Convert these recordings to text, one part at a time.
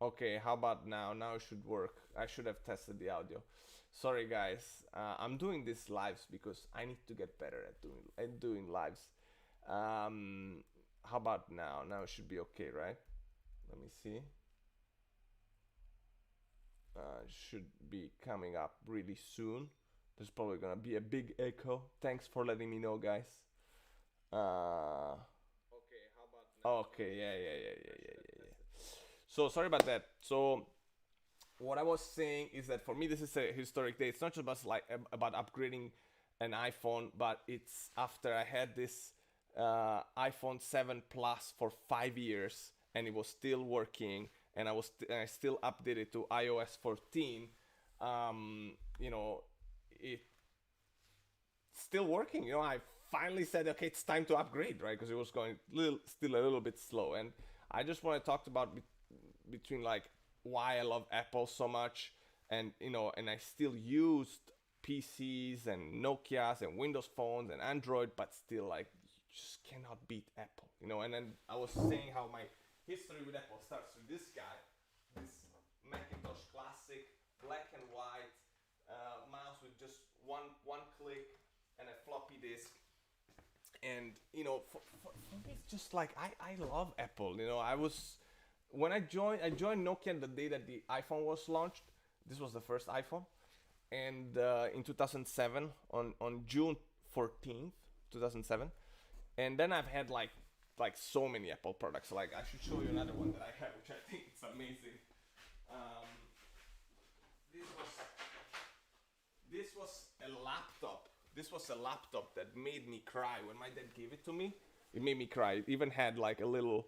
Okay, how about now? Now it should work. I should have tested the audio. Sorry, guys. I'm doing this lives because I need to get better at doing lives. Um, how about now? Now it should be okay, right? Let me see. Should be coming up really soon. There's probably gonna be a big echo. Thanks for letting me know, guys. Uh, okay, yeah, yeah, yeah, yeah, yeah, yeah, yeah. So sorry about that. So what I was saying is that for me this is a historic day. It's not just about upgrading an iPhone, but it's after I had this iPhone 7 Plus for 5 years and it was still working, and I still updated to iOS 14. You know, it still working. I finally said, okay, it's time to upgrade, right? Because it was going still a little bit slow. And I just want to talk about between like why I love Apple so much, and and I still used PCs and Nokia's and Windows phones and Android, but still like you just cannot beat Apple. And then I was saying how my history with Apple starts with this guy, this Macintosh Classic, black and white mouse with just one click and a floppy disk. And for me it's just like I love Apple. I was when I joined Nokia the day that the iPhone was launched. This was the first iPhone, and in 2007, on June 14th 2007. And then I've had like so many Apple products. Like, I should show you another one that I have, which I think is amazing. um, this was this was a laptop. This was a laptop that made me cry when my dad gave it to me. It made me cry. It even had like a little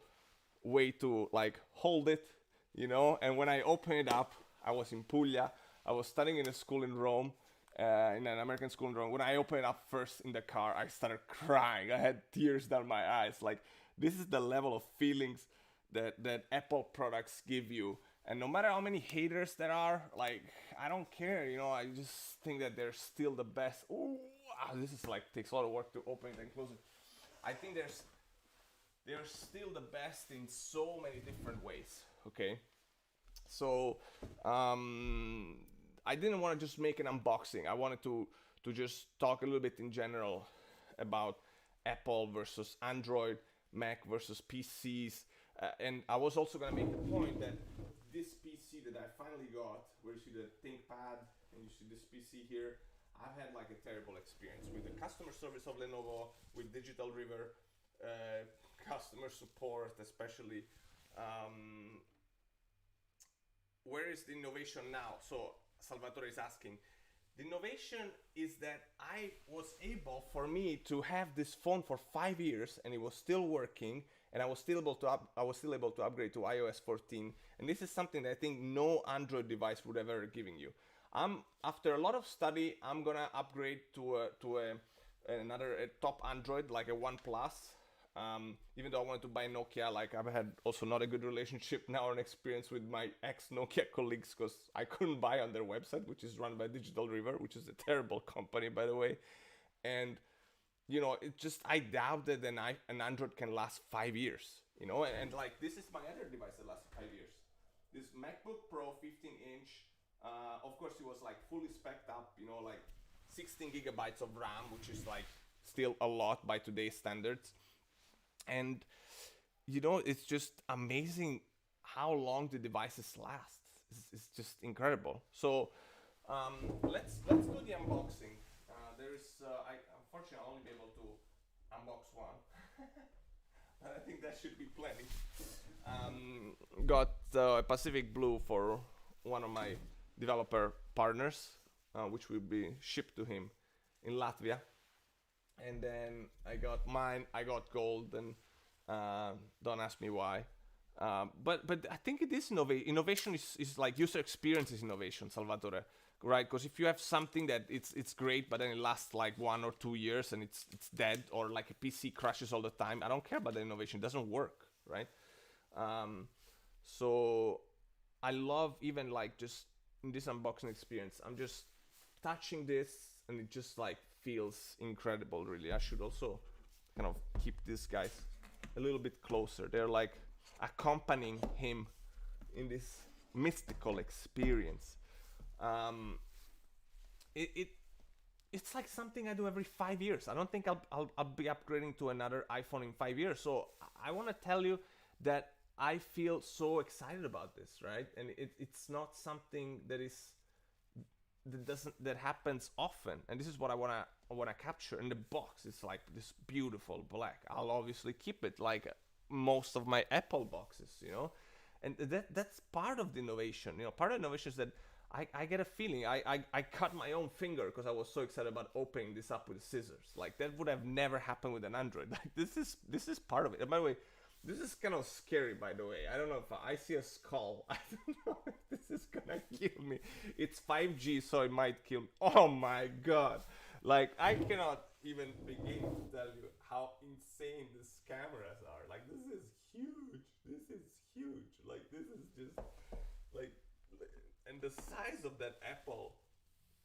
way to like hold it. And when I opened it up, I was in Puglia. I was studying in a school in Rome, in an American school in Rome. When I opened it up first in the car, I started crying. I had tears down my eyes. Like, this is the level of feelings that Apple products give you. And no matter how many haters there are, like, I don't care. I just think that they're still the best. Ooh, this is like takes a lot of work to open it and close it. I think they're still the best in so many different ways. Okay, so I didn't want to just make an unboxing. I wanted to just talk a little bit in general about Apple versus Android, Mac versus PCs, and I was also gonna make the point that this PC that I finally got, where you see the ThinkPad and you see this PC here, I've had like a terrible experience with the customer service of Lenovo, with Digital River, customer support especially. Um, where is the innovation now? So Salvatore is asking. The innovation is that I was able, for me, to have this phone for 5 years and it was still working, and I was still able to upgrade to iOS 14. And this is something that I think no Android device would ever giving you. After a lot of study, I'm gonna upgrade to another top Android, like a OnePlus. Even though I wanted to buy Nokia, like, I've had also not a good relationship now and experience with my ex Nokia colleagues, because I couldn't buy on their website, which is run by Digital River, which is a terrible company, by the way. And it just, I doubt that an Android can last 5 years. And like, this is my other device that lasted 5 years. This MacBook Pro 15-inch. Of course, it was like fully spec'd up. Like 16 gigabytes of RAM, which is like still a lot by today's standards. And it's just amazing how long the devices last. It's just incredible. So let's do the unboxing. I unfortunately I'll only be able to unbox one. But I think that should be plenty. Got a Pacific Blue for one of my developer partners, which will be shipped to him in Latvia. And then I got mine. I got gold, and don't ask me why. But I think it is innovation. Innovation is like user experience is innovation, Salvatore, right? Because if you have something that it's great, but then it lasts like 1 or 2 years and it's dead, or like a PC crashes all the time, I don't care about the innovation. It doesn't work, right? So I love, even like just in this unboxing experience, I'm just touching this and it just like feels incredible. Really, I should also kind of keep these guys a little bit closer. They're like accompanying him in this mystical experience. Um, it it's like something I do every 5 years. I don't think I'll be upgrading to another iPhone in 5 years. So I want to tell you that I feel so excited about this, right? And it's not something that happens often. And this is what I wanna capture. In the box, it's like this beautiful black. I'll obviously keep it like most of my Apple boxes, and that's part of the innovation. Part of the innovation is that I get a feeling. I cut my own finger because I was so excited about opening this up with scissors. Like that would have never happened with an Android. Like this is part of it. And by the way, this is kind of scary. By the way, I don't know if I see a skull. I don't know if this is gonna kill me. It's 5G, so it might kill me. Oh my god! Like I cannot even begin to tell you how insane these cameras are. Like this is huge. This is huge. Like this is just like, and the size of that Apple,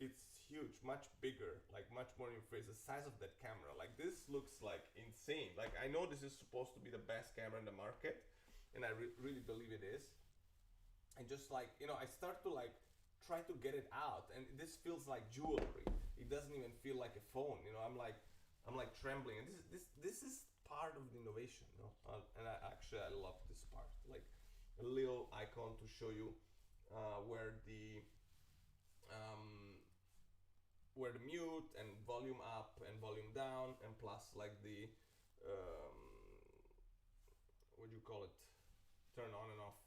it's huge, much bigger, like much more in face. The size of that camera, like this looks like insane. Like I know this is supposed to be the best camera in the market, and I really believe it is. And just like I start to like try to get it out, and this feels like jewelry. It doesn't even feel like a phone. I'm like trembling, and this is part of the innovation. And I love this part, like a little icon to show you where the mute and volume up and volume down, and plus like the what do you call it, turn on and off.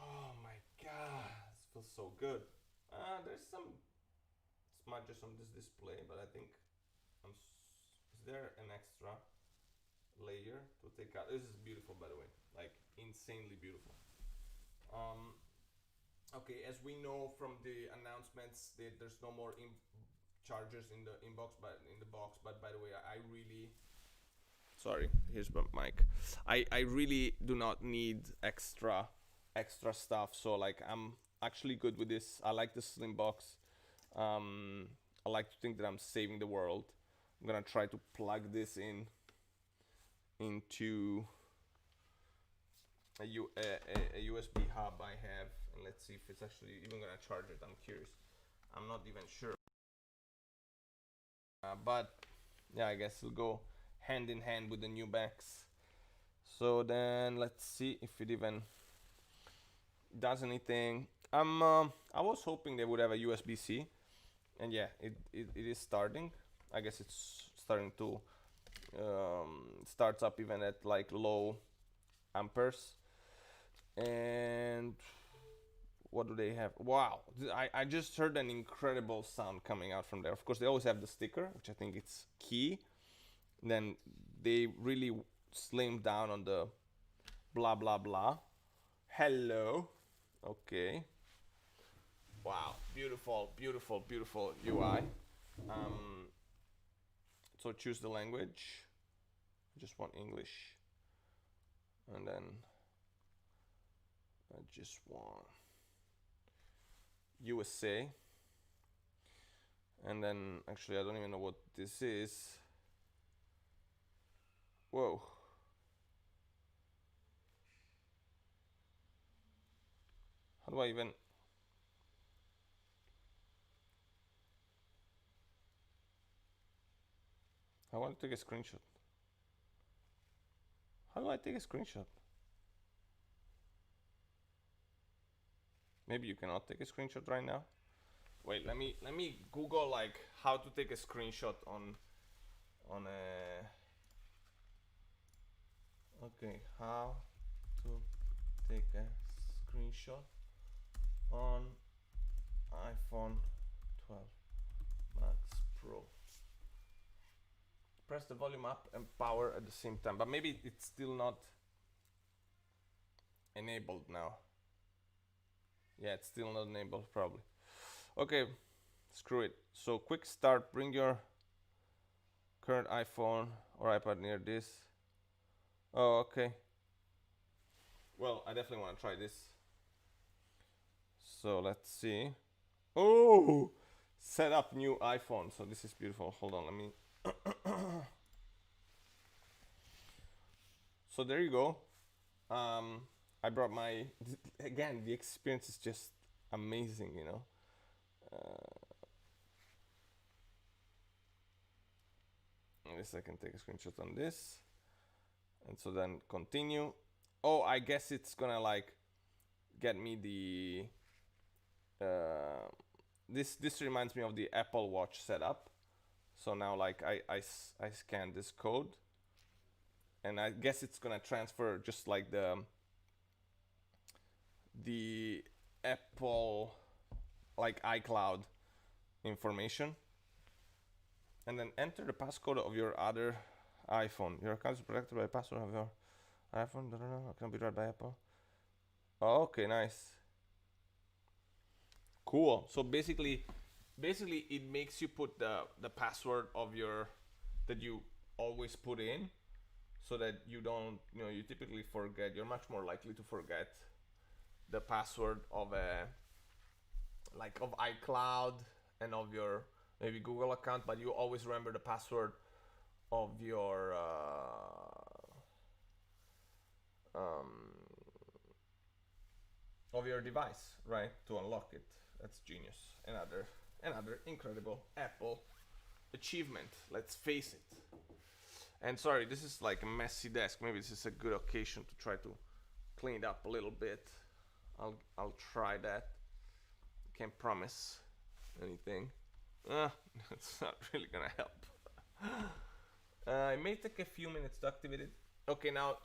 Oh my god, this feels so good. There's some smudges on this display, but I think is there an extra layer to take out? This is beautiful, by the way, like insanely beautiful. Okay, as we know from the announcements, there's no more chargers in the inbox, but in the box. But by the way, I really, sorry, here's my mic. I really do not need extra stuff. So like I'm actually good with this. I like the slim box. I like to think that I'm saving the world. I'm gonna try to plug this into a USB hub I have, and let's see if it's actually even gonna charge it. I'm curious. I'm not even sure. But yeah, I guess it'll go hand in hand with the new backs. So then let's see if it even does anything. I was hoping they would have a USB-C, and yeah, it is starting. I guess it's starting to starts up even at like low amperes. And what do they have? Wow, I just heard an incredible sound coming out from there. Of course, they always have the sticker, which I think it's key. Then they really slimmed down on the blah blah blah. Hello. Okay. Wow, beautiful, beautiful, beautiful UI. So choose the language. I just want English. And then I just want USA. And then actually I don't even know what this is. Whoa. How do I even... I want to take a screenshot. How do I take a screenshot? Maybe you cannot take a screenshot right now. Wait, let me Google like how to take a screenshot on a... Okay, how to take a screenshot on iPhone 12 Max Pro. Press the volume up and power at the same time, but maybe it's still not enabled now. Yeah, it's still not enabled probably. Okay, screw it. So quick start, bring your current iPhone or iPad near this. Oh, okay. Well, I definitely want to try this. So let's see. Oh, set up new iPhone. So this is beautiful. Hold on, let me... So there you go. I brought my, again, the experience is just amazing, you know. At least I can take a screenshot on this, and so then continue. Oh, I guess it's gonna like get me the this reminds me of the Apple Watch setup. So now like I scan this code, and I guess it's gonna transfer just like the Apple like iCloud information, and then enter the passcode of your other iPhone. Your account is protected by password of your iPhone. Can be read by Apple. Oh, okay, nice. Cool. So basically it makes you put the password of your that you always put in, so that you don't, you know, you typically forget. You're much more likely to forget the password of a like of iCloud and of your maybe Google account, but you always remember the password of your device, right, to unlock it. That's genius. Another incredible Apple achievement. Let's face it. And sorry, this is like a messy desk. Maybe this is a good occasion to try to clean it up a little bit. I'll try that. Can't promise anything. It's not really gonna help. It may take a few minutes to activate it. Okay, now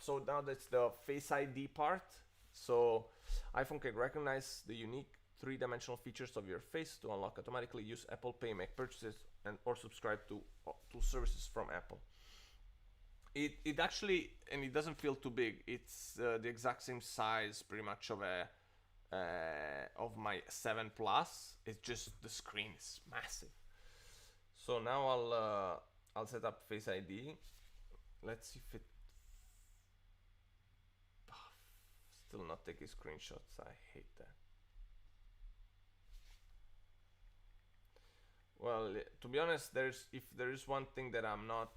that's the Face ID part. So iPhone can recognize the unique three-dimensional features of your face to unlock automatically. Use Apple Pay, make purchases, and or subscribe to services from Apple. It actually, and it doesn't feel too big. It's the exact same size, pretty much of my 7 Plus. It's just the screen is massive. So now I'll set up Face ID. Let's see if it still not taking screenshots. I hate that. Well, to be honest, if there is one thing that I'm not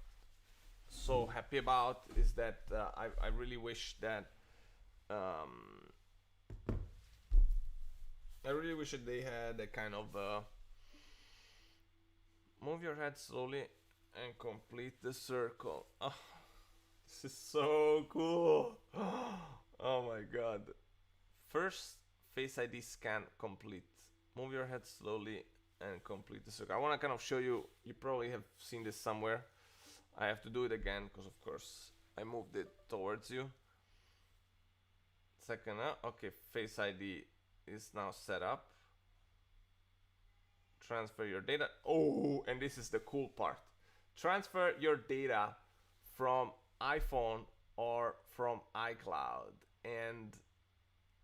so happy about is that I really wish that they had a kind of move your head slowly and complete the circle. Oh, this is so cool. Oh my god. First, Face ID scan complete. Move your head slowly and complete the circle. I want to kind of show you. You probably have seen this somewhere. I have to do it again because of course I moved it towards you. Second, okay, Face ID is now set up. Transfer your data. Oh, and this is the cool part. Transfer your data from iPhone or from iCloud. And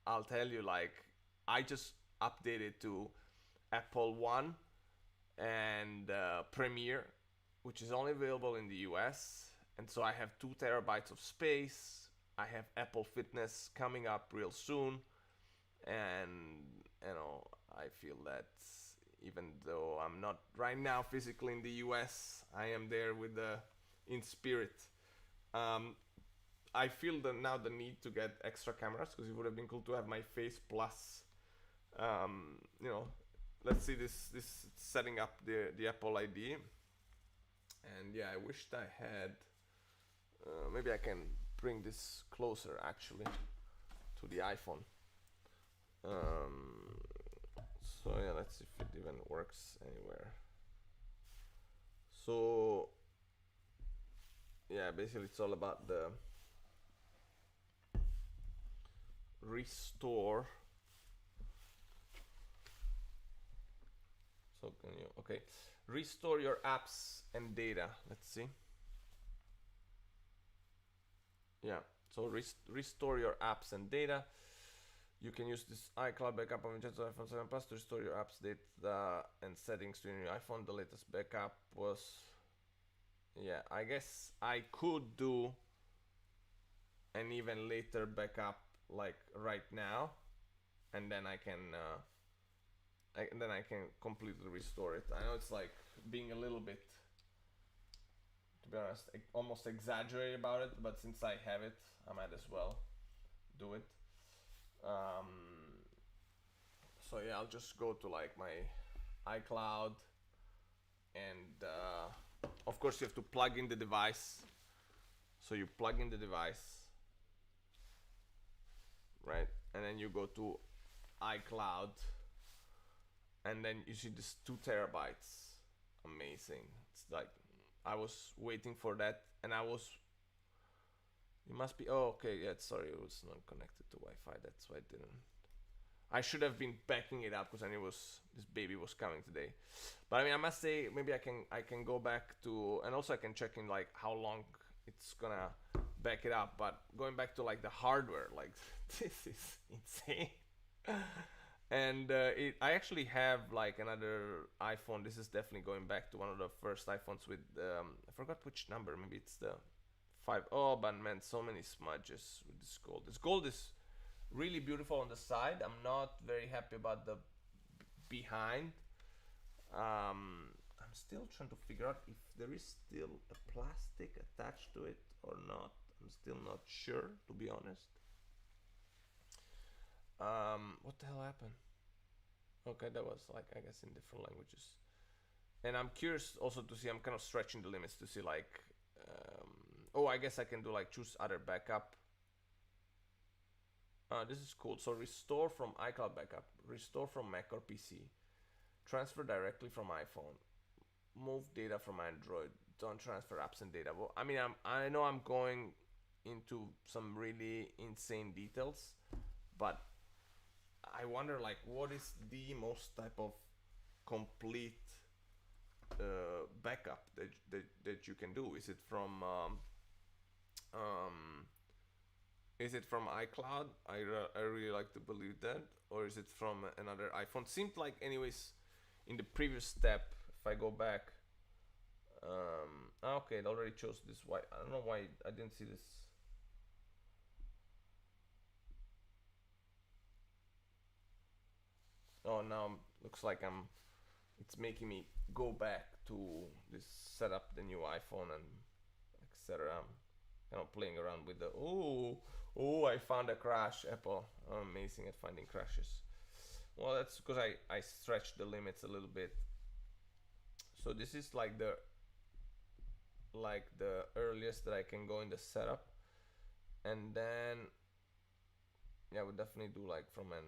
I'll tell you, like, I just updated to Apple One and Premiere, which is only available in the US. And so I have 2 terabytes of space. I have Apple Fitness coming up real soon. And, you know, I feel that even though I'm not right now physically in the US, I am there with in spirit. I feel now the need to get extra cameras because it would have been cool to have my face plus, you know, let's see this setting up the Apple ID. And yeah, I wished I had, maybe I can bring this closer actually to the iPhone. So yeah, let's see if it even works anywhere. So yeah, basically it's all about the restore. So can you, okay, restore your apps and data. Let's see. Yeah, so restore your apps and data. You can use this iCloud Backup on Untitled iPhone 7 Plus to restore your apps, data, and settings to your new iPhone. The latest backup was, yeah, I guess I could do an even later backup, like right now, and then I can completely restore it. I know it's like being a little bit, to be honest, almost exaggerated about it, but since I have it, I might as well do it. Um, so yeah, I'll just go to like my iCloud, and of course you have to plug in the device. So you plug in the device, right? And then you go to iCloud, and then you see this 2 terabytes. Amazing. It's like I was waiting for that, and I was. It must be. Oh, okay. Yeah. Sorry, it was not connected to Wi-Fi. That's why I didn't. I should have been backing it up because I knew this baby was coming today. But I mean, I must say, maybe I can go back to, and also I can check in like how long it's gonna back it up. But going back to like the hardware, like this is insane. And I actually have like another iPhone. This is definitely going back to one of the first iPhones with I forgot which number. Maybe it's the 5. Oh, but man, so many smudges with this gold. This gold is really beautiful on the side. I'm not very happy about the behind. I'm still trying to figure out if there is still a plastic attached to it or not. I'm still not sure, to be honest. What the hell happened? Okay, that was like, I guess, in different languages. And I'm curious also to see. I'm kind of stretching the limits to see like. Oh, I guess I can do like choose other backup. This is cool. So restore from iCloud Backup, restore from Mac or PC, transfer directly from iPhone, move data from Android, don't transfer apps and data. Well, I mean, I know I'm going into some really insane details, but I wonder like what is the most type of complete backup that you can do? Um, is it from iCloud? I really like to believe that, or is it from another iPhone? Seemed like, anyways, in the previous step, if I go back, okay, it already chose this. Why? I don't know why I didn't see this. Oh, now looks like it's making me go back to this setup, the new iPhone and etc. I'm kind of playing around with the I found a crash. Apple, I'm amazing at finding crashes. Well, that's because I stretched the limits a little bit. So this is like the earliest that I can go in the setup, and then yeah, I would definitely do like from an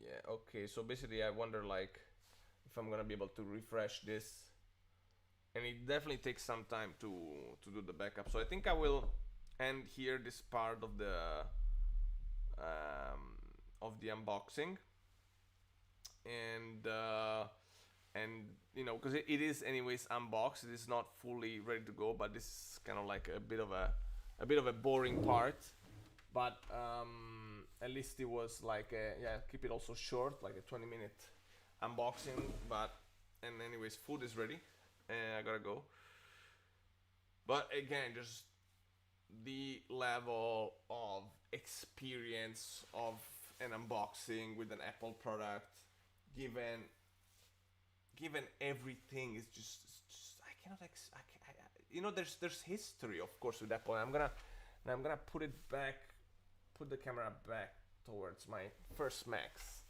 yeah. Okay, so basically I wonder like if I'm gonna be able to refresh this, and it definitely takes some time to do the backup. So I think I will end here this part of the unboxing, and because it is anyways unboxed, it is not fully ready to go, but this is kind of like a bit of a boring part, but at least it was like keep it also short, like a 20-minute unboxing. But and anyways, food is ready and I gotta go. But again, just the level of experience of an unboxing with an Apple product, given everything, is just I cannot there's history, of course, with Apple. And I'm gonna put the camera back towards my first Macs,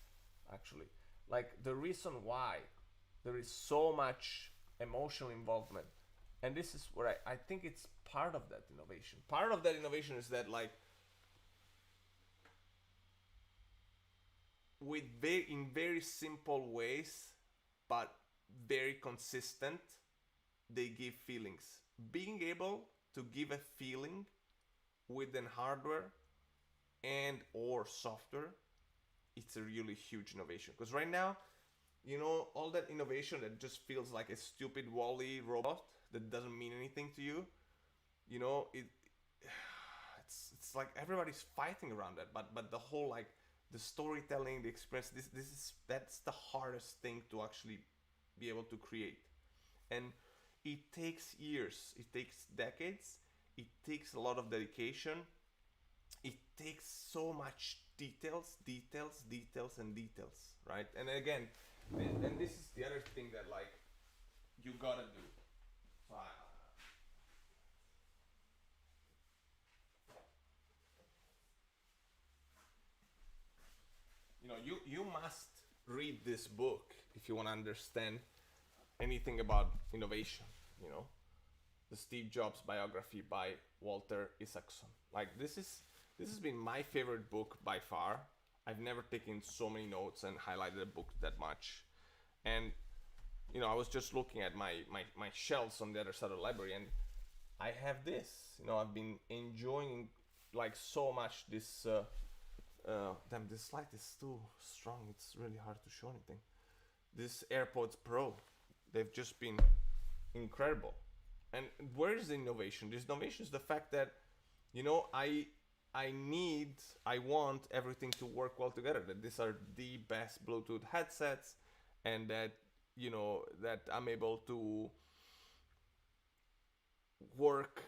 actually. Like, the reason why there is so much emotional involvement, and this is where I think it's part of that innovation. Part of that innovation is that, like, in very simple ways, but very consistent, they give feelings. Being able to give a feeling within hardware and or software, it's a really huge innovation. Because right now, all that innovation that just feels like a stupid Wall-E robot that doesn't mean anything to you, it's like everybody's fighting around that. But the whole, like, the storytelling, the experience, that's the hardest thing to actually be able to create. And it takes years, it takes decades, it takes a lot of dedication, it takes so much details, right? And again, and this is the other thing that, like, you gotta do. read this book if you want to understand anything about innovation. You know, the Steve Jobs biography by Walter Isakson. Like this has been my favorite book by far. I've never taken so many notes and highlighted a book that much. And you know, I was just looking at my shelves on the other side of the library, and I have this. You know, I've been enjoying like so much this. Damn, this light is too strong. It's really hard to show anything. This AirPods Pro, they've just been incredible. And where is the innovation? The innovation is the fact that, you know, I want everything to work well together. That these are the best Bluetooth headsets, and that, you know, that I'm able to work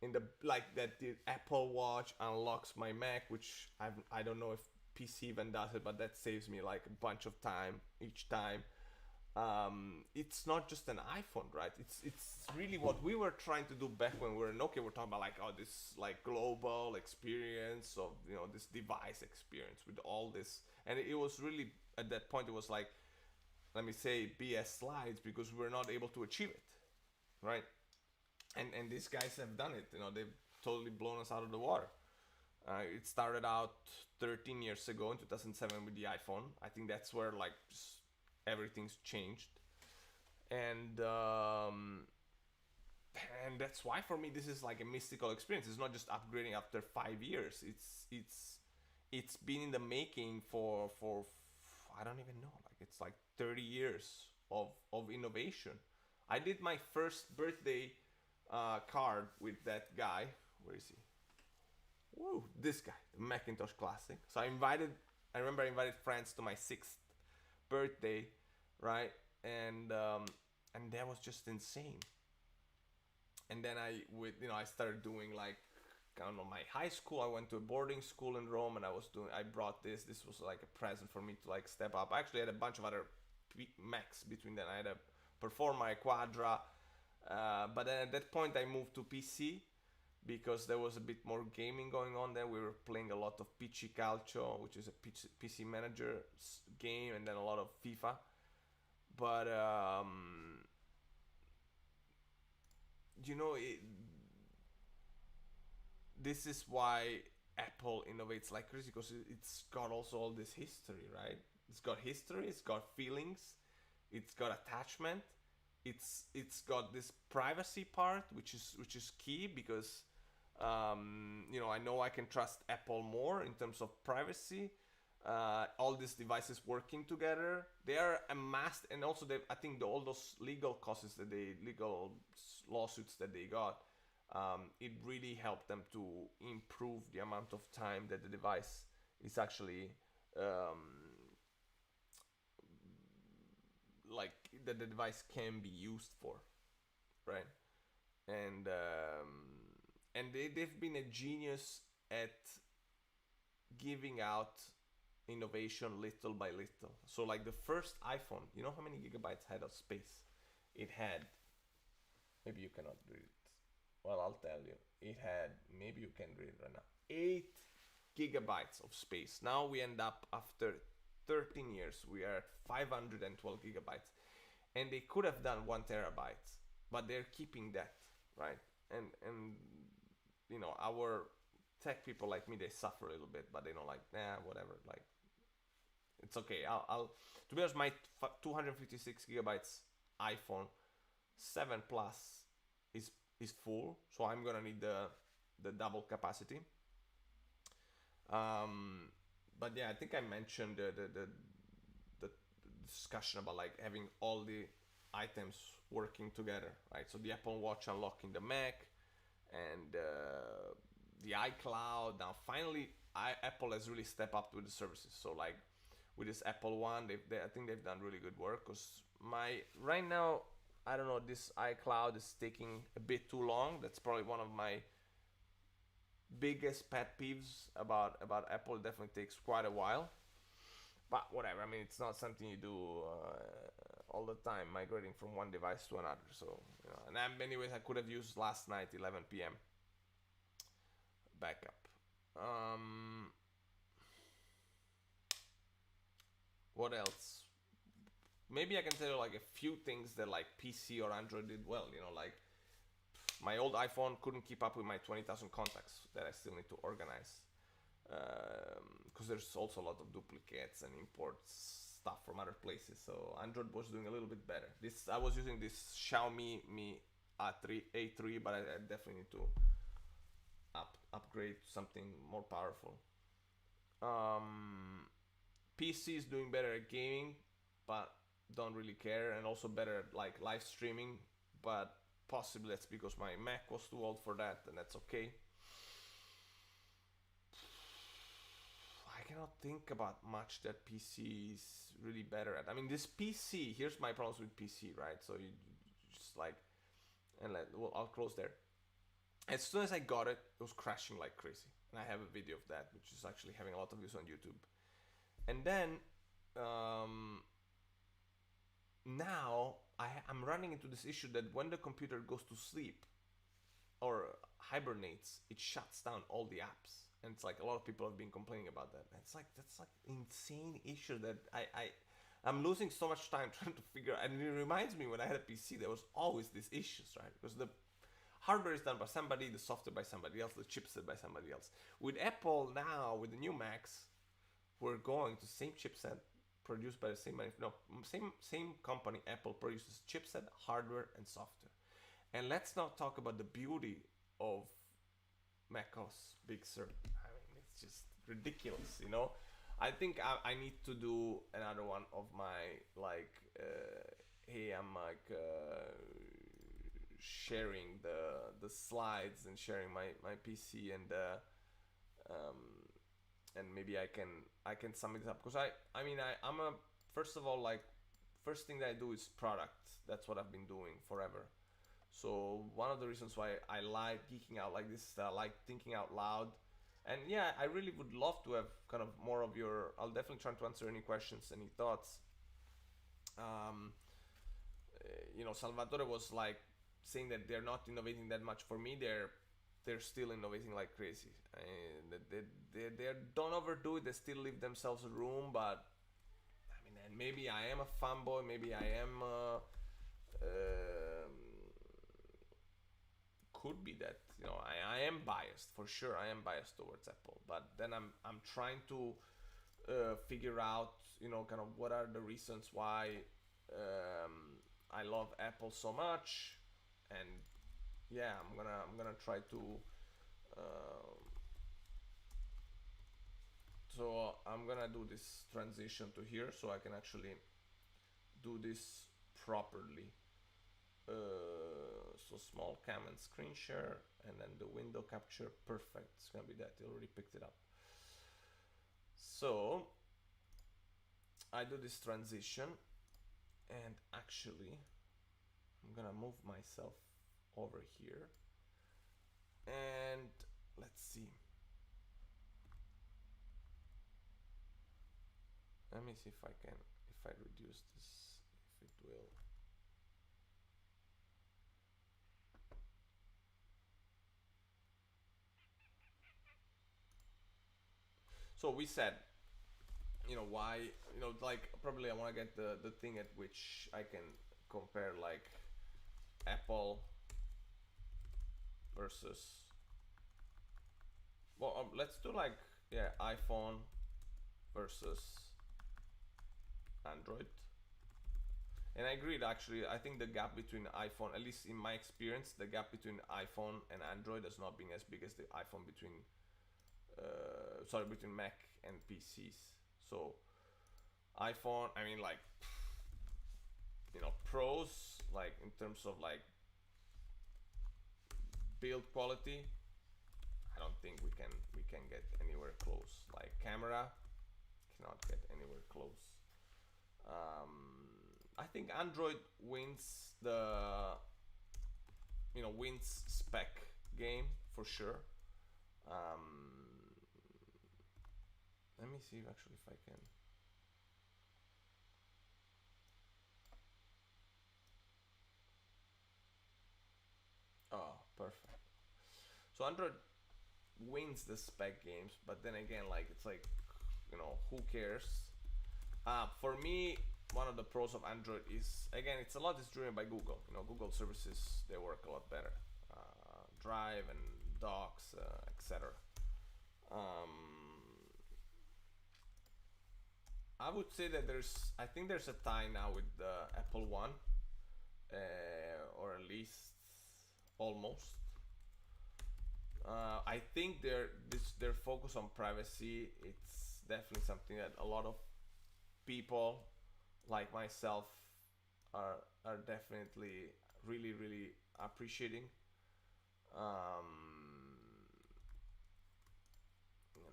in the, like, that the Apple Watch unlocks my Mac, which I don't know if PC even does it, but that saves me like a bunch of time each time. It's not just an iPhone, right? It's really what we were trying to do back when we were in Nokia. We're talking about like, oh, this like global experience of, you know, this device experience with all this, and it was really, at that point it was like, let me say, BS slides, because we were not able to achieve it, right? And these guys have done it. You know, they've totally blown us out of the water. It started out 13 years ago in 2007 with the iPhone. I think that's where like just everything's changed, and that's why for me this is like a mystical experience. It's not just upgrading after 5 years. It's been in the making for I don't even know. Like it's like 30 years of innovation. I did my first birthday card with that guy. Where is he? Whoa, this guy, the Macintosh Classic. So I remember I invited friends to my 6th birthday, right? And that was just insane. And then I started doing like, I don't know, my high school. I went to a boarding school in Rome, and I brought this. This was like a present for me to like step up. I actually had a bunch of other Macs between then. I had a Performa, a Quadra, but then at that point I moved to PC because there was a bit more gaming going on there. We were playing a lot of PC Calcio, which is a PC manager game, and then a lot of FIFA. But you know, this is why Apple innovates like crazy, because it's got also all this history, right? It's got history, it's got feelings, it's got attachment, it's got this privacy part, which is key, because you know, I know I can trust Apple more in terms of privacy. All these devices working together, they are amassed, and also I think all those legal costs that legal lawsuits that they got, it really helped them to improve the amount of time that the device is actually like that the device can be used for, right? And they've been a genius at giving out innovation little by little. So like the first iPhone, you know how many gigabytes had of space? It had, maybe you cannot read it. Well, I'll tell you. It had, maybe you can read it right now, 8 gigabytes of space. Now we end up, after 13 years, we are at 512 gigabytes. And they could have done 1 terabyte, but they're keeping that, right? And you know, our tech people like me, they suffer a little bit, but they don't, like, nah, whatever, like, it's okay. I'll to be honest, my 256 gigabytes iPhone 7 Plus is full, so I'm gonna need the double capacity. But yeah, I think I mentioned the discussion about like having all the items working together, right? So the Apple Watch unlocking the Mac, and the iCloud. Now finally, Apple has really stepped up with the services. So like with this Apple One, I think they've done really good work, because right now, I don't know, this iCloud is taking a bit too long. That's probably one of my biggest pet peeves about Apple. It definitely takes quite a while, but whatever. I mean, it's not something you do all the time, migrating from one device to another. So, you know, and anyways, I could have used last night 11 p.m. backup. what else? Maybe I can tell you like a few things that like PC or Android did well. You know, like my old iPhone couldn't keep up with my 20,000 contacts that I still need to organize. Because there's also a lot of duplicates and imports stuff from other places. So Android was doing a little bit better. I was using this Xiaomi Mi A3, but I definitely need to upgrade to something more powerful. PC is doing better at gaming, but don't really care, and also better at like live streaming, but possibly that's because my Mac was too old for that, and that's okay. I cannot think about much that PC is really better at. I mean, this PC, here's my problems with PC, right? So you just like, well, I'll close there. As soon as I got it, it was crashing like crazy. And I have a video of that, which is actually having a lot of views on YouTube. And then, now I'm running into this issue that when the computer goes to sleep or hibernates, it shuts down all the apps. And it's like a lot of people have been complaining about that. And it's like, that's like insane issue that I'm losing so much time trying to figure out. And it reminds me when I had a PC, there was always these issues, right? Because the hardware is done by somebody, the software by somebody else, the chipset by somebody else. With Apple now, with the new Macs, we're going to same chipset produced by the same company. Apple produces chipset, hardware, and software. And let's not talk about the beauty of macOS Big Sur. I mean, it's just ridiculous, you know. I think I need to do another one of my like, hey, I'm like sharing the slides and sharing my PC and maybe I can sum it up, because I'm a, first of all, like, first thing that I do is product. That's what I've been doing forever. So one of the reasons why I like geeking out like this is that I like thinking out loud. And yeah, I really would love to have kind of more of your, I'll definitely try to answer any questions, any thoughts. You know, Salvatore was like saying that they're not innovating that much. For me, they're still innovating like crazy. They don't overdo it. They still leave themselves room, but I mean, and maybe I am a fanboy. Maybe I am. Could be that, you know, I am biased for sure. I am biased towards Apple, but then I'm trying to figure out, you know, kind of what are the reasons why I love Apple so much, and yeah, I'm gonna try to. So I'm gonna do this transition to here so I can actually do this properly. So small cam and screen share, and then the window capture, perfect. It's gonna be that. It already picked it up. So I do this transition, and actually I'm gonna move myself over here, and let's see. Let me see if I can, if I reduce this, if it will. So we said, you know, why, you know, like probably I want to get the thing at which I can compare like Apple versus, well, let's do like, yeah, iPhone versus Android. And I agreed, actually. I think the gap between iPhone, at least in my experience, the gap between iPhone and Android has not been as big as the iPhone between between Mac and PCs. So iPhone, I mean, like, you know, pros, like in terms of like build quality, I don't think we can get anywhere close. Like camera, cannot get anywhere close. I think Android wins wins spec game for sure. Let me see actually if I can. Oh, perfect. So Android wins the spec games, but then again, like, it's like, you know, who cares? For me, one of the pros of Android is, again, it's a lot is driven by Google. You know, Google services, they work a lot better. Drive and Docs, etc. I would say that I think there's a tie now with the Apple One, or at least almost. I think their focus on privacy, it's definitely something that a lot of people like myself are definitely really appreciating.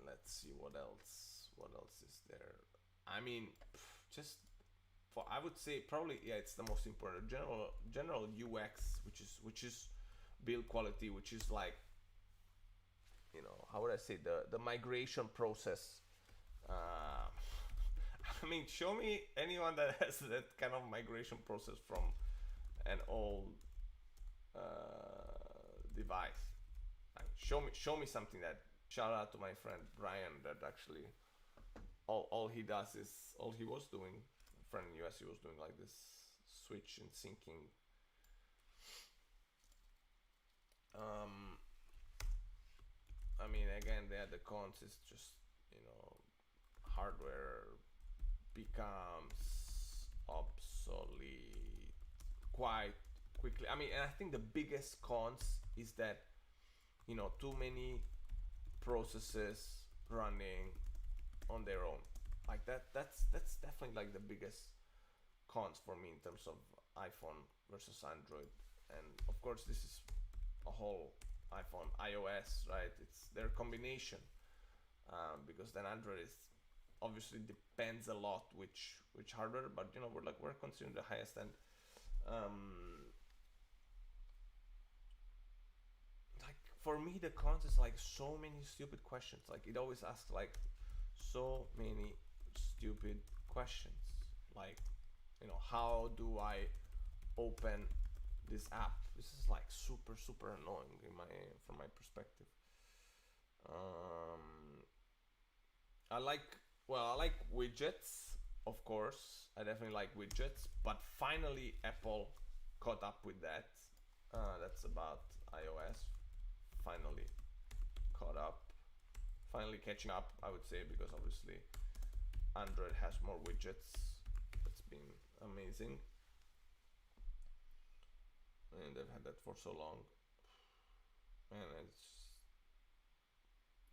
Let's see what else. What else is there? I mean, just for, I would say probably, yeah, it's the most important general UX, which is build quality, which is like, you know, how would I say, the migration process. Uh, I mean, show me anyone that has that kind of migration process from an old device. Like, show me something that. Shout out to my friend Brian that actually all he does is all he was doing. A friend in US, he was doing like this switch and syncing. I mean, again, they had the cons. It's just, you know, hardware becomes obsolete quite quickly. I mean, and I think the biggest cons is that, you know, too many processes running on their own. Like that's definitely like the biggest cons for me in terms of iPhone versus Android. And of course, this is a whole iPhone, iOS, right? It's their combination, because then Android is obviously depends a lot which hardware, but you know, we're considering the highest end. Like for me, the cons is like so many stupid questions. Like it always asks like so many stupid questions. Like, you know, how do I open this app? This is like super annoying in my from my perspective. Um, I like widgets, of course. I definitely like widgets, but finally Apple caught up with that. That's about iOS. Finally caught up. Finally catching up, I would say, because obviously Android has more widgets. It's been amazing, and they've had that for so long, and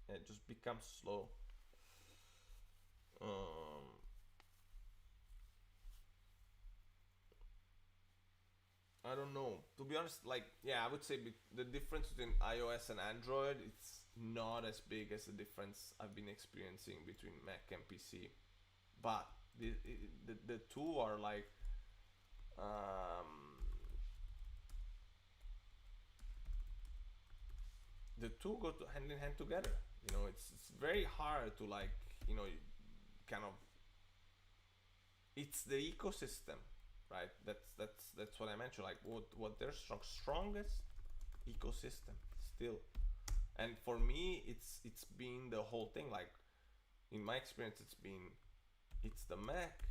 it just becomes slow. Um, I don't know. To be honest, like, yeah, I would say the difference between iOS and Android, it's not as big as the difference I've been experiencing between Mac and PC. But the two are like, um, the two go to hand in hand together. You know, it's very hard to, like, you know, kind of, it's the ecosystem, right? That's what I mentioned. Like what their strongest ecosystem still. And for me, it's been the whole thing. Like in my experience, it's the Mac,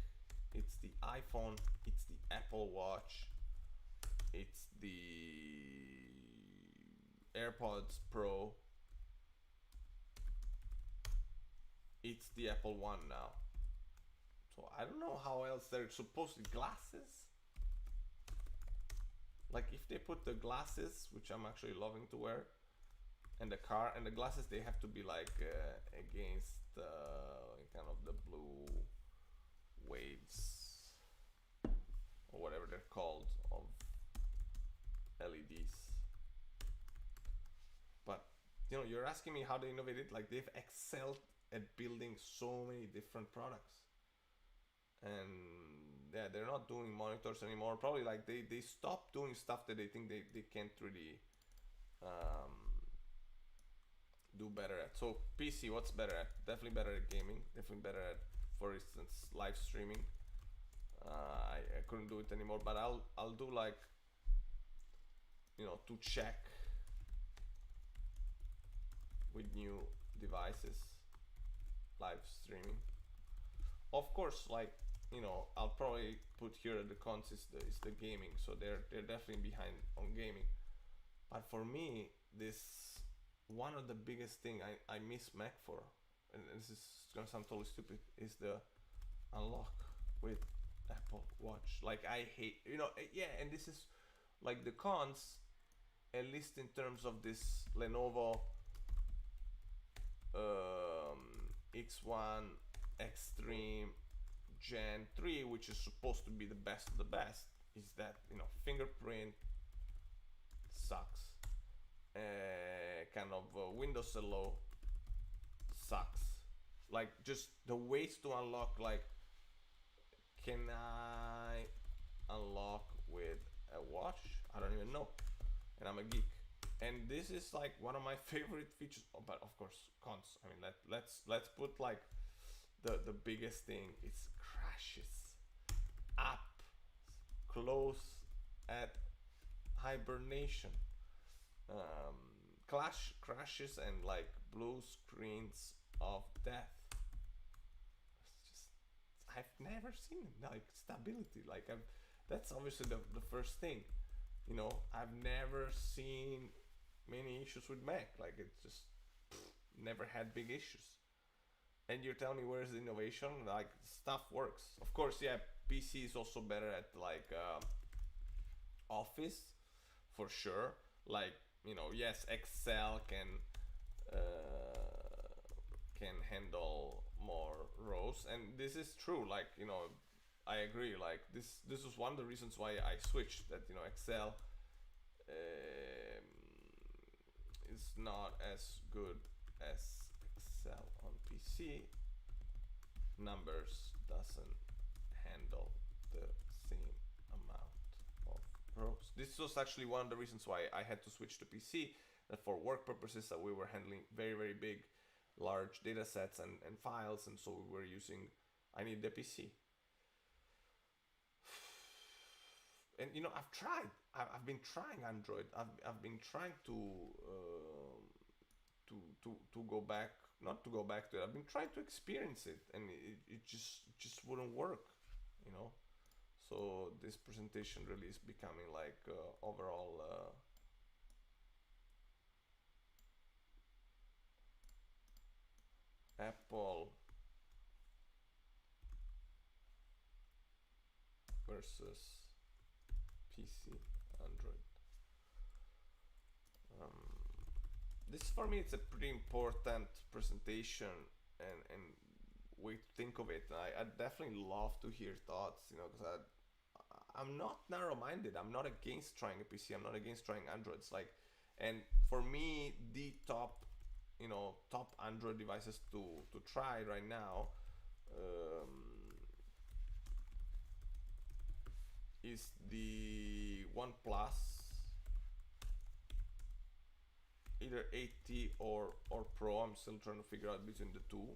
it's the iPhone, it's the Apple Watch, it's the Airpods Pro, it's the Apple One now. So I don't know how else they're supposed to glasses. Like if they put the glasses, which I'm actually loving to wear, and the car and the glasses, they have to be like against kind of the blue waves or whatever they're called of LEDs. But you know, you're asking me how they innovated. Like they've excelled at building so many different products, and yeah, they're not doing monitors anymore. Probably like they stopped doing stuff that they think they can't really do better at. So PC, what's better at? Definitely better at gaming. Definitely better at, for instance, live streaming. I couldn't do it anymore, but I'll do like, you know, to check with new devices, live streaming. of course, like, I'll probably put here the cons is the gaming, so they're definitely behind on gaming. But for me, this one of the biggest thing I miss Mac for, and this is gonna sound totally stupid, is the unlock with Apple Watch. Like, I hate, yeah, and this is like the cons, at least in terms of this Lenovo X1 Extreme Gen 3, which is supposed to be the best of the best, is that, fingerprint sucks. Kind of Windows Hello sucks. Like, just the ways to unlock, like, can I unlock with a watch? I don't even know, and I'm a geek. And this is like one of my favorite features. Oh, but of course, cons. I mean, let's put like the biggest thing. It's crashes. App close at hibernation. Crashes and like blue screens of death. It's just, I've never seen like stability. Like, that's obviously the first thing. I've never seen many issues with Mac. Like, it's just never had big issues. And you're telling me where's the innovation? Like, stuff works. Of course, yeah, PC is also better at like Office, for sure. Like, yes, Excel can handle more rows, and this is true. Like, I agree. Like, this was one of the reasons why I switched. That, Excel is not as good as Excel on PC. Numbers doesn't handle the same amount of rows. This was actually one of the reasons why I had to switch to PC. That for work purposes, that we were handling very, very big, large data sets and files, and so we were using. I need the PC. And I've tried. I've been trying Android. I've been trying to go back, not to go back to it. I've been trying to experience it, and it just wouldn't work, So this presentation really is becoming like overall Apple versus PC Android. This, for me, it's a pretty important presentation and way to think of it. I'd definitely love to hear thoughts, because I'm not narrow-minded. I'm not against trying a PC. I'm not against trying Androids. Like, and for me, the top Android devices to try right now is the OnePlus, either 80 or Pro. I'm still trying to figure out between the two.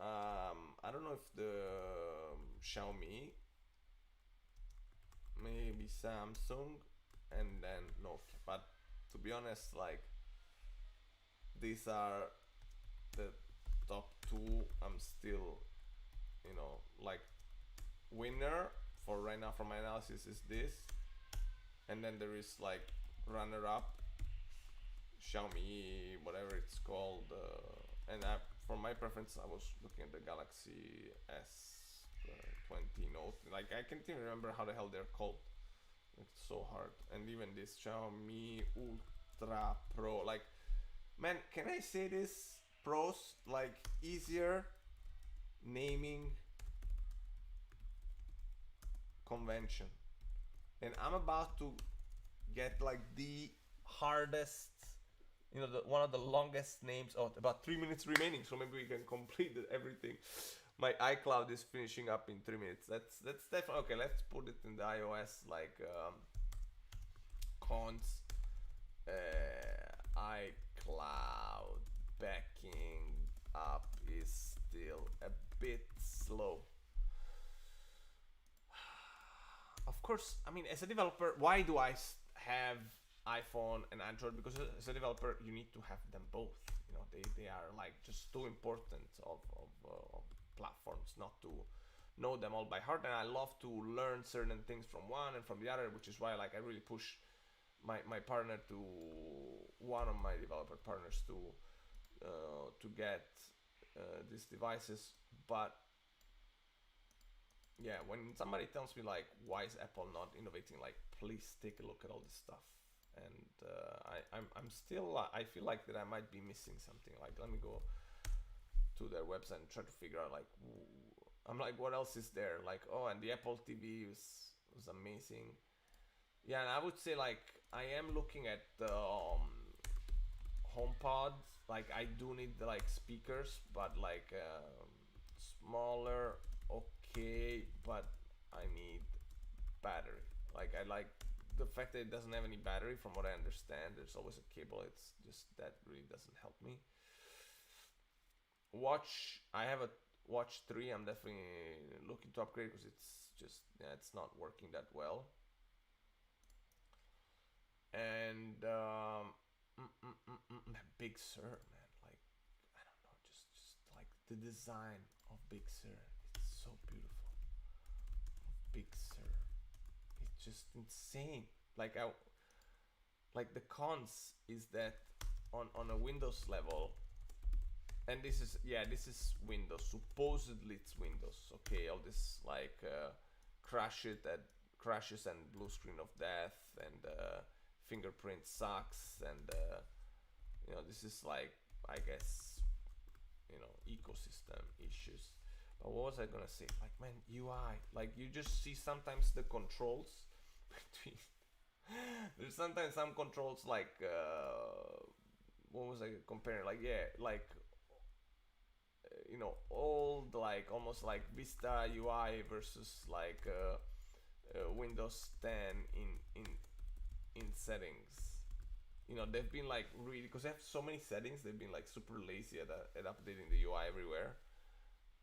I don't know if the Xiaomi, maybe Samsung, and then Nokia. But to be honest, like, these are the top two. I'm still, like, winner for right now for my analysis is this, and then there is like runner-up Xiaomi, whatever it's called, and for my preference, I was looking at the Galaxy S20 Note. Like, I can't even remember how the hell they're called. It's so hard. And even this Xiaomi Ultra Pro. Like, man, can I say this? Pros, like, easier naming convention. And I'm about to get like the hardest, one of the longest names. Oh, about 3 minutes remaining, so maybe we can complete everything. My iCloud is finishing up in 3 minutes. That's definitely okay. Let's put it in the iOS, like cons. iCloud backing up is still a bit slow. Of course, I mean, as a developer, why do I have iPhone and Android? Because as a developer, you need to have them both. they are like just too important of platforms not to know them all by heart. And I love to learn certain things from one and from the other, which is why like I really push my partner to one of my developer partners to get these devices. But yeah, when somebody tells me like why is Apple not innovating, like please take a look at all this stuff. And I'm still I feel like that I might be missing something. Like let me go to their website and try to figure out like I'm like what else is there? Like oh, and the Apple TV was amazing. Yeah, and I would say like I am looking at the HomePod. Like I do need the like speakers, but like smaller, okay, but I need battery. Like I like the fact that it doesn't have any battery. From what I understand, there's always a cable. It's just that really doesn't help me. Watch. I have a Watch 3. I'm definitely looking to upgrade because it's just it's not working that well. And Big Sur, man, like I don't know, just like the design of Big Sur, it's so beautiful. Big Sur, it's just insane. Like like the cons is that on a Windows level, and this is Windows. Supposedly it's Windows. Okay, all this like crashes and blue screen of death and fingerprint sucks and this is like I guess ecosystem issues. But what was I gonna say? Like man, UI, like you just see sometimes the controls between there's sometimes some controls like what was I comparing? Like like old like almost like Vista UI versus like Windows 10 in settings. They've been like really, because they have so many settings, they've been like super lazy at updating the UI everywhere,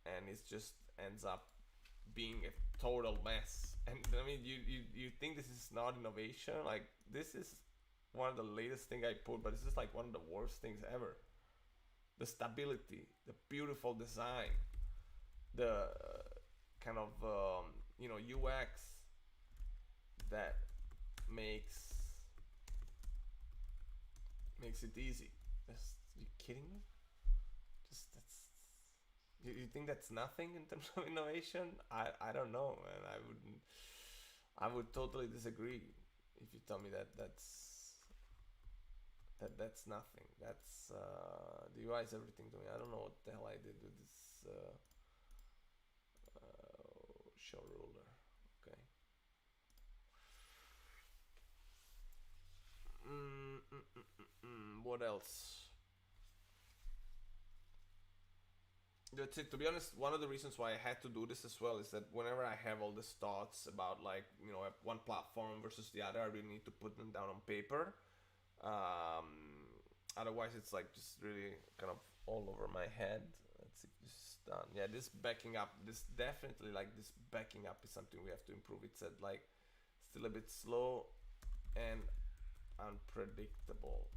and it just ends up being a total mess. And I mean, you think this is not innovation? Like this is one of the latest thing I put, but it's just like one of the worst things ever. The stability, the beautiful design, the kind of UX that makes it easy. You kidding me? Just that's you think that's nothing in terms of innovation? I don't know, man. I would totally disagree if you tell me that's nothing. That's the UI is everything to me. I don't know what the hell I did with this show ruler. Okay. What else? That's it. To be honest, one of the reasons why I had to do this as well is that whenever I have all these thoughts about like one platform versus the other, I really need to put them down on paper. Otherwise, it's like just really kind of all over my head. Let's see if this is done. Yeah, this backing up, this definitely like this backing up is something we have to improve. It said like still a bit slow and unpredictable.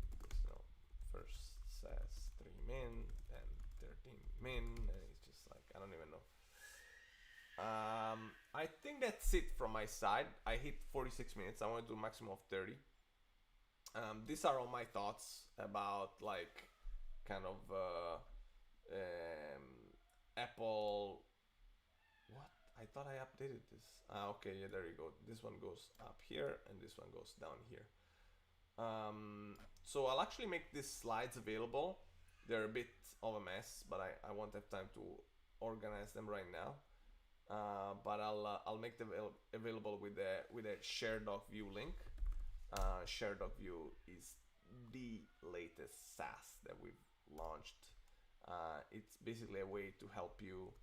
First says 3 min, then 13 min, and it's just like I don't even know. I think that's it from my side. I hit 46 minutes. I want to do a maximum of 30. These are all my thoughts about like kind of Apple. What? I thought I updated this. Okay, yeah, there you go. This one goes up here and this one goes down here. So I'll actually make these slides available. They're a bit of a mess, but I won't have time to organize them right now. But I'll make them available with a Share Doc View link. Share Doc View is the latest SaaS that we've launched. It's basically a way to help you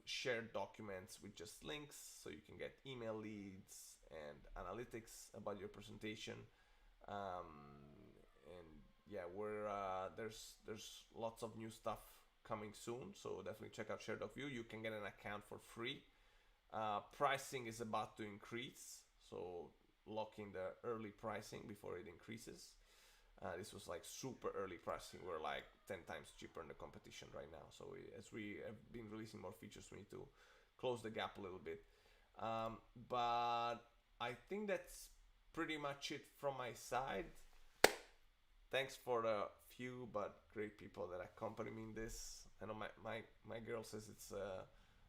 share documents with just links, so you can get email leads and analytics about your presentation. And yeah, there's lots of new stuff coming soon, so definitely check out Share Doc View. You can get an account for free. Pricing is about to increase, so lock in the early pricing before it increases. This was like super early pricing. We're like 10 times cheaper in the competition right now. So as we have been releasing more features, we need to close the gap a little bit. But I think that's pretty much it from my side. Thanks for the few but great people that accompany me in this. I know my girl says it's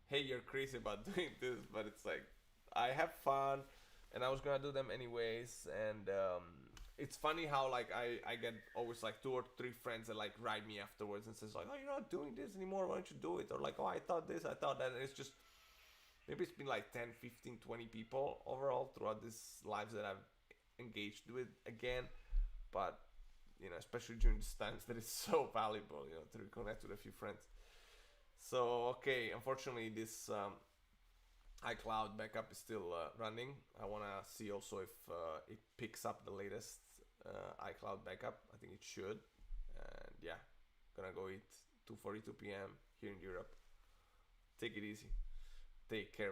hey, you're crazy about doing this, but it's like I have fun, and I was gonna do them anyways. And it's funny how like I get always like two or three friends that like write me afterwards and says like, oh, you're not doing this anymore, why don't you do it? Or like, oh, I thought this, I thought that. And it's just maybe it's been like 10, 15, 20 people overall throughout these lives that I've engaged with again. But especially during these times, that is so valuable, to reconnect with a few friends. So okay, unfortunately, this iCloud backup is still running. I wanna see also if it picks up the latest iCloud backup. I think it should. And yeah, gonna go eat 2:42 p.m. here in Europe. Take it easy. Take care.